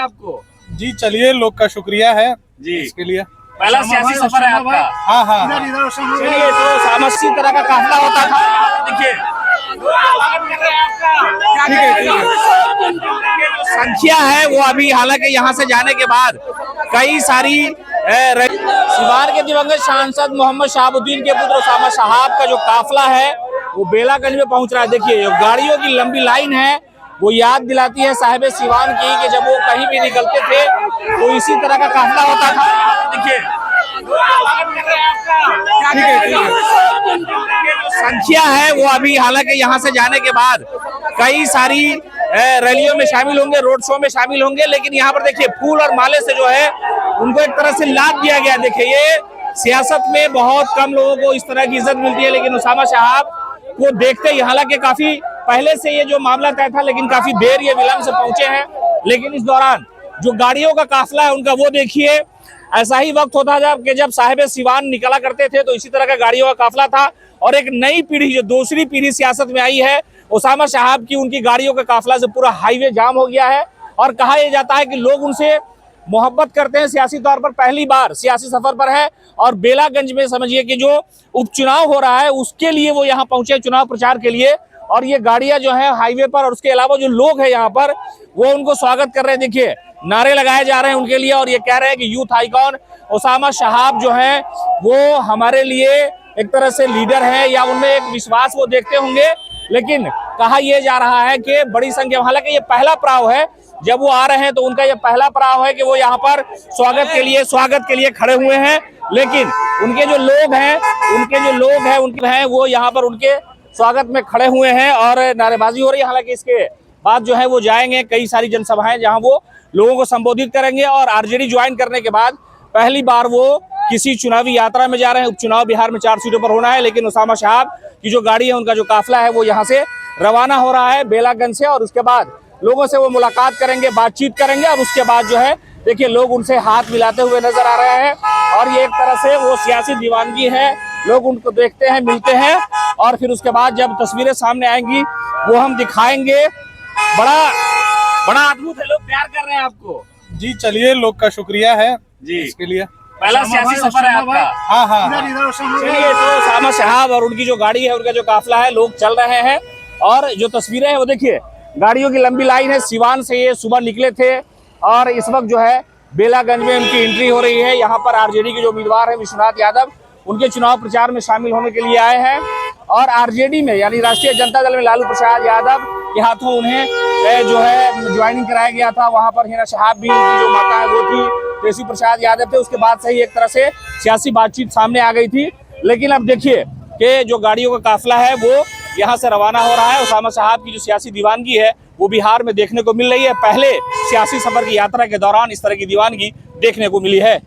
आपको? जी चलिए, लोग का शुक्रिया है जी इसके लिए। पहला सियासी सफर है आपका? हाँ हाँ चलिए, तो सामसी तरह का काफिला होता था, देखिए ठीक है ठीक है। जो संख्या है वो अभी, हालांकि यहाँ से जाने के बाद कई सारी सिवान के दिवंगत सांसद मोहम्मद शहाबुद्दीन के पुत्र उसामा शहाब का जो काफिला है वो बेलागंज में पहुंच रहा है। देखिए जो गाड़ियों की लंबी लाइन है वो याद दिलाती है साहिब सिवान की कि जब वो कहीं भी निकलते थे तो इसी तरह का काफिला होता था। देखिए ठीक है ठीक है। जो संख्या है वो अभी, हालांकि यहाँ से जाने के बाद कई सारी रैलियों में शामिल होंगे, रोड शो में शामिल होंगे, लेकिन यहाँ पर देखिए फूल और माले से जो है उनको एक तरह से लाद दिया गया। देखिए ये सियासत में बहुत कम लोगों को इस तरह की इज्जत मिलती है, लेकिन उसामा शहाब को देखते ही, हालांकि काफी पहले से ये जो मामला तय था लेकिन काफी देर ये विलंब से पहुंचे हैं, लेकिन इस दौरान जो गाड़ियों का काफिला है उनका वो देखिए। ऐसा ही वक्त होता जब साहिब सिवान निकला करते थे तो इसी तरह का गाड़ियों का काफिला था, और एक नई पीढ़ी जो दूसरी पीढ़ी सियासत में आई है उसामा शहाब की, उनकी गाड़ियों के काफिला से पूरा हाईवे जाम हो गया है। और कहा यह जाता है कि लोग उनसे मोहब्बत करते हैं, सियासी तौर पर पहली बार सियासी सफर पर है, और बेलागंज में समझिए कि जो उपचुनाव हो रहा है उसके लिए वो यहाँ पहुंचे, चुनाव प्रचार के लिए। और ये गाड़ियां जो है हाईवे पर, और उसके अलावा जो लोग हैं यहाँ पर वो उनको स्वागत कर रहे हैं। देखिए नारे लगाए जा रहे हैं उनके लिए, और ये कह रहे हैं कि यूथ आइकॉन उसामा शहाब जो है वो हमारे लिए एक तरह से लीडर है, या उनमें एक विश्वास वो देखते होंगे। लेकिन कहा यह जा रहा है कि बड़ी संख्या, हालांकि ये पहला पड़ाव है, जब वो आ रहे हैं तो उनका ये पहला पड़ाव है कि वो यहाँ पर स्वागत के लिए खड़े हुए हैं। लेकिन उनके जो लोग हैं उनके वो यहाँ पर उनके स्वागत में खड़े हुए हैं और नारेबाजी हो रही है। हालांकि इसके बाद जो है वो जाएंगे, कई सारी जनसभाएं जहां वो लोगों को संबोधित करेंगे, और आरजेडी ज्वाइन करने के बाद पहली बार वो किसी चुनावी यात्रा में जा रहे हैं। उपचुनाव बिहार में 4 सीटों पर होना है, लेकिन उसामा शहाब की जो गाड़ी है, उनका जो काफिला है वो यहाँ से रवाना हो रहा है बेलागंज से, और उसके बाद लोगों से वो मुलाकात करेंगे, बातचीत करेंगे, और उसके बाद जो है देखिए लोग उनसे हाथ मिलाते हुए नजर आ रहे हैं। और ये एक तरह से वो सियासी दीवानगी है, लोग उनको देखते हैं, मिलते हैं, और फिर उसके बाद जब तस्वीरें सामने आएंगी वो हम दिखाएंगे। बड़ा अद्भुत है, लोग प्यार कर रहे हैं आपको। जी चलिए, लोग का शुक्रिया है जी इसके लिए। पहला सियासी सफर है आपका? हाँ हाँ चलिए, तो उसामा शहाब और उनकी जो गाड़ी है, उनका जो काफिला है, लोग चल रहे हैं, और जो तस्वीरें हैं वो देखिए, गाड़ियों की लंबी लाइन है। सिवान से ये सुबह निकले थे और इस वक्त जो है बेलागंज में उनकी एंट्री हो रही है। यहाँ पर आरजेडी के जो उम्मीदवार है विश्वनाथ यादव, उनके चुनाव प्रचार में शामिल होने के लिए आए हैं, और आरजेडी में यानी राष्ट्रीय जनता दल में लालू प्रसाद यादव के हाथों उन्हें जो है ज्वाइनिंग कराया गया था। वहां पर हिना शहाब भी, उनकी जो माता है वो थी, केसी प्रसाद यादव थे। उसके बाद से ही एक तरह से सियासी बातचीत सामने आ गई थी। लेकिन अब देखिए कि जो गाड़ियों का काफिला है वो यहाँ से रवाना हो रहा है। उसामा शहाब की जो सियासी दीवानगी है वो बिहार में देखने को मिल रही है। पहले सियासी सफर की यात्रा के दौरान इस तरह की दीवानगी देखने को मिली है।